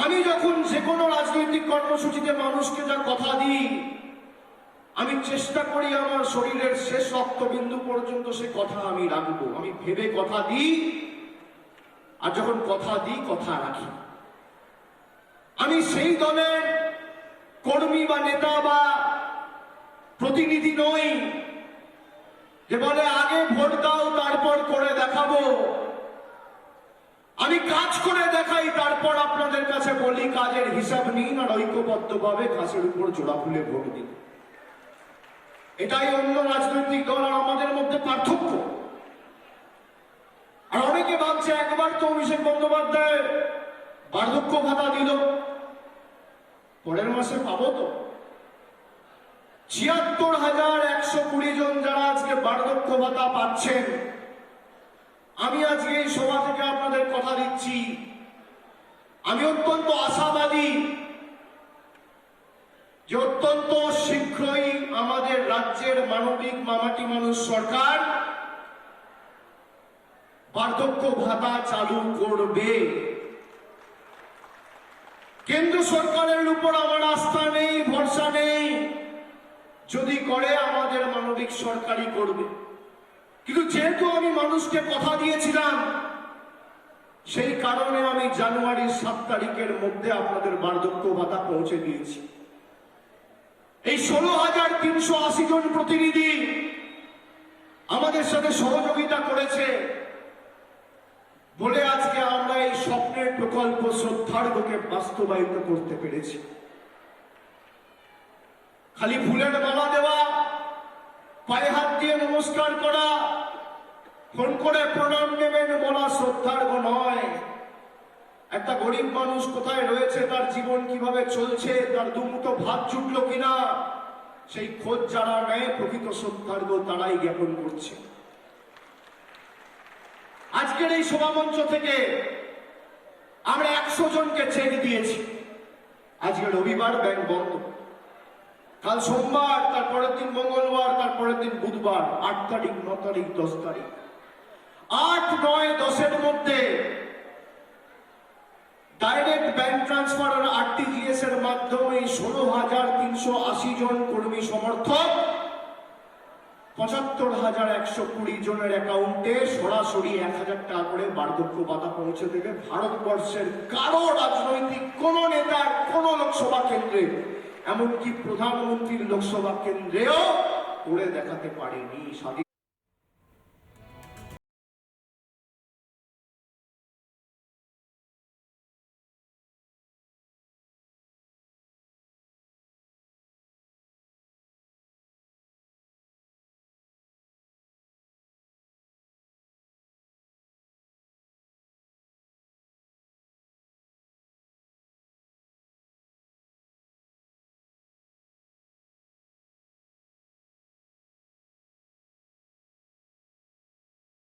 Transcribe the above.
আমি যখন যে কোনো রাজনৈতিক কর্মসূচিতে মানুষকে যা কথা দিই, আমি চেষ্টা করি আমার শরীরের শেষ রক্তবিন্দু পর্যন্ত সে কথা আমি রাখবো। আমি ভেবে কথা দিই, আর যখন কথা দিই কথা রাখি। আমি সেই দলের কর্মী বা নেতা বা প্রতিনিধি নই যে বলে আগে ভোট দাও তারপর করে দেখাবো। আমি কাজ করে দেখাই, তারপর আপনাদের কাছে বলি কাজের হিসাব নিন আর ঐক্যবদ্ধভাবে কাছের উপর জোড়া খুলে ভোট দিন। এটাই অন্য রাজনৈতিক দল আর আমাদের মধ্যে পার্থক্য। আর অনেকে ভাবছে একবার তো অভিষেক বন্দ্যোপাধ্যায় বার্ধক্য ভাতা দিল, পরের মাসে পাবো তো। ৭৬,১২০ জন যারা আজকে বার্ধক্য ভাতা পাচ্ছেন, আমি আজকে এই সভা থেকে আপনাদের কথা দিচ্ছি, আমি অত্যন্ত আশাবাদী যে অত্যন্ত শীঘ্রই আমাদের রাজ্যের মানবিক মামাটি মানুষ সরকার বার্ধক্য ভাতা চালু করবে। কেন্দ্র সরকারের উপর আমার আস্থা নেই, ভরসা নেই। যদি করে আমাদের মানবিক সরকারই করবে। কিন্তু যেহেতু আমি মানুষকে কথা দিয়েছিলাম, সেই কারণে আমি জানুয়ারির ৭ তারিখের মধ্যে আপনাদের বার্ধক্য ভাতা পৌঁছে দিয়েছি। এই ১৬,৩৮০ জন প্রতিনিধি আমাদের সাথে সহযোগিতা করেছে বলে আজকে আমরা এই স্বপ্নের প্রকল্প শ্রদ্ধার্ঘ্যকে বাস্তবায়িত করতে পেরেছি। খালি ফুলের মালা দেওয়া, পায়ে হাত দিয়ে নমস্কার করা, ফোন করে প্রণাম নেবেন বলা শ্রদ্ধার্ঘ্য নয়। একটা গরিব মানুষ কোথায় রয়েছে, তার জীবন কিভাবে চলছে, তার দুমুঠো ভাত জুটলো কিনা, সেই খোঁজ যারা নেয় প্রকৃত শ্রদ্ধার্ঘ্য তারাই জ্ঞাপন করছে। আজকের এই সভামঞ্চ থেকে আমরা ১০০ জনকে চেক দিয়েছি। আজকে রবিবার, ব্যাংক বন্ধ। কাল সোমবার, তারপরের দিন মঙ্গলবার, তারপরের দিন বুধবার, ৮ তারিখ, ৯ তারিখ, ১০ তারিখ, ৮, ৯, ১০-এর মধ্যে ডাইরেক্ট ব্যাংক ট্রান্সফার আর আরটিজিএস এর মাধ্যমে ১৬,৩৮০ জন কর্মী সমর্থক ৭৫,১২০ জনের অ্যাকাউন্টে সরাসরি ১,০০০ টাকা করে বার্ধক্য ভাতা পৌঁছে দেবে। ভারতবর্ষের কারো রাজনৈতিক কোন নেতার কোন লোকসভা কেন্দ্রে, এমনকি প্রধানমন্ত্রীর লোকসভা কেন্দ্রেও করে দেখাতে পারেনি। স্বাধীন